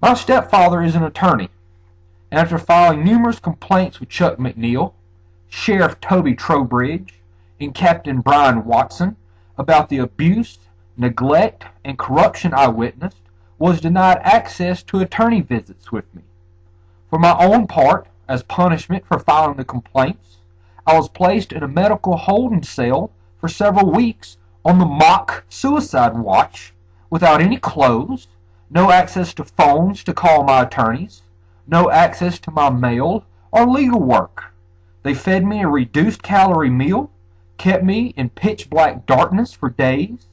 My stepfather is an attorney, and after filing numerous complaints with Chuck McNeil, Sheriff Toby Trowbridge, and Captain Brian Watson about the abuse, neglect, and corruption I witnessed, was denied access to attorney visits with me. For my own part, as punishment for filing the complaints, I was placed in a medical holding cell for several weeks on the mock suicide watch, without any clothes, no access to phones to call my attorneys, no access to my mail or legal work. They fed me a reduced calorie meal, kept me in pitch black darkness for days,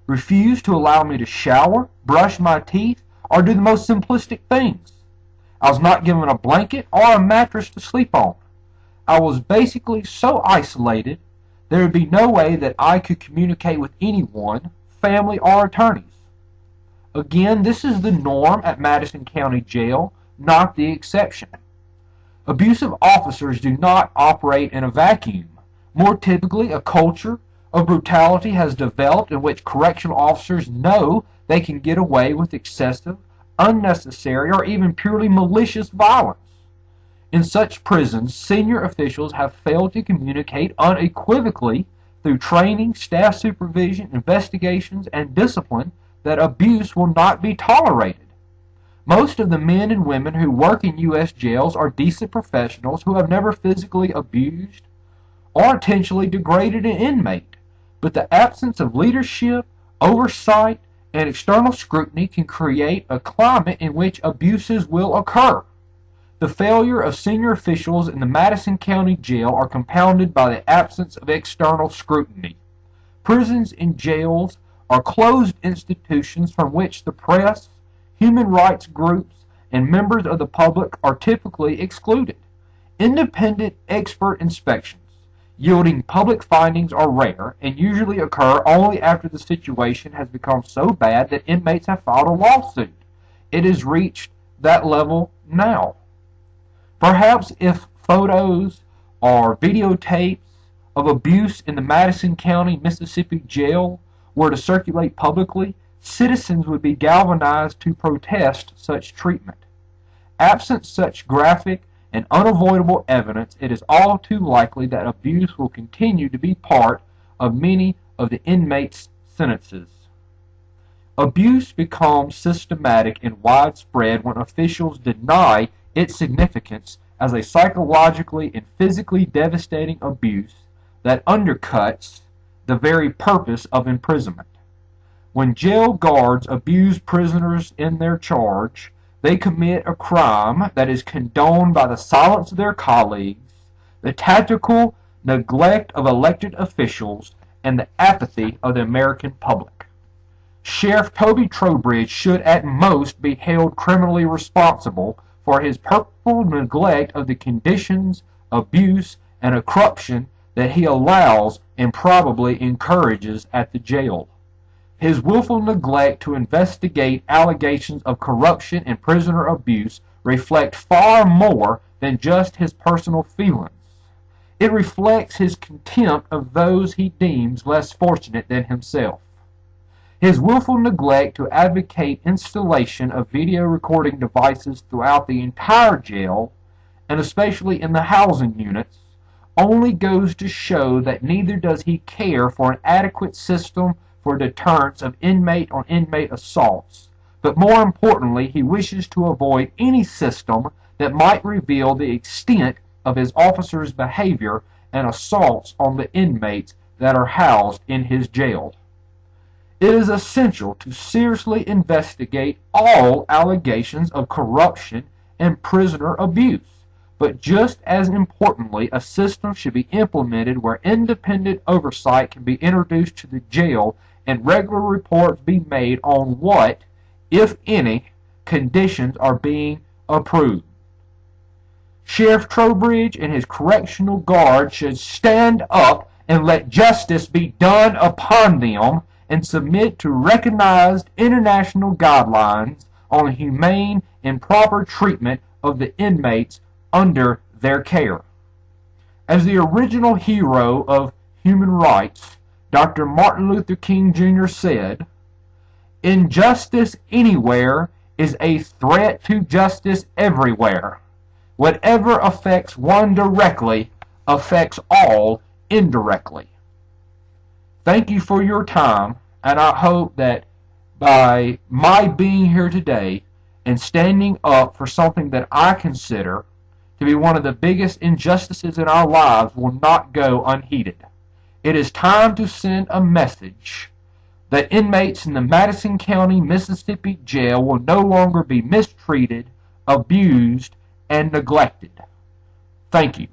refused to allow me to shower, brush my teeth, or do the most simplistic things. I was not given a blanket or a mattress to sleep on. I was basically so isolated, there would be no way that I could communicate with anyone, family or attorneys. Again, this is the norm at Madison County Jail, not the exception. Abusive officers do not operate in a vacuum. More typically, a culture of brutality has developed in which correctional officers know they can get away with excessive, unnecessary, or even purely malicious violence. In such prisons, senior officials have failed to communicate unequivocally through training, staff supervision, investigations, and discipline that abuse will not be tolerated. Most of the men and women who work in U.S. jails are decent professionals who have never physically abused or intentionally degraded an inmate, but the absence of leadership, oversight, and external scrutiny can create a climate in which abuses will occur. The failure of senior officials in the Madison County Jail are compounded by the absence of external scrutiny. Prisons and jails are closed institutions from which the press, human rights groups, and members of the public are typically excluded. Independent expert inspections yielding public findings are rare and usually occur only after the situation has become so bad that inmates have filed a lawsuit. It has reached that level now. Perhaps if photos or videotapes of abuse in the Madison County, Mississippi jail were to circulate publicly, citizens would be galvanized to protest such treatment. Absent such graphic and unavoidable evidence, it is all too likely that abuse will continue to be part of many of the inmates' sentences. Abuse becomes systematic and widespread when officials deny its significance as a psychologically and physically devastating abuse that undercuts the very purpose of imprisonment. When jail guards abuse prisoners in their charge, they commit a crime that is condoned by the silence of their colleagues, the tactical neglect of elected officials, and the apathy of the American public. Sheriff Toby Trowbridge should at most be held criminally responsible for his purposeful neglect of the conditions, abuse, and corruption that he allows and probably encourages at the jail. His willful neglect to investigate allegations of corruption and prisoner abuse reflect far more than just his personal feelings. It reflects his contempt of those he deems less fortunate than himself. His willful neglect to advocate installation of video recording devices throughout the entire jail, and especially in the housing units, only goes to show that neither does he care for an adequate system for deterrence of inmate-on-inmate assaults, but more importantly, he wishes to avoid any system that might reveal the extent of his officers' behavior and assaults on the inmates that are housed in his jail. It is essential to seriously investigate all allegations of corruption and prisoner abuse, but just as importantly, a system should be implemented where independent oversight can be introduced to the jail and regular reports be made on what, if any, conditions are being approved. Sheriff Trowbridge and his correctional guard should stand up and let justice be done upon them and submit to recognized international guidelines on humane and proper treatment of the inmates under their care. As the original hero of human rights, Dr. Martin Luther King Jr. said, "Injustice anywhere is a threat to justice everywhere. Whatever affects one directly affects all indirectly. Thank you for your time, and I hope that by my being here today and standing up for something that I consider to be one of the biggest injustices in our lives will not go unheeded. It is time to send a message that inmates in the Madison County, Mississippi jail will no longer be mistreated, abused, and neglected. Thank you.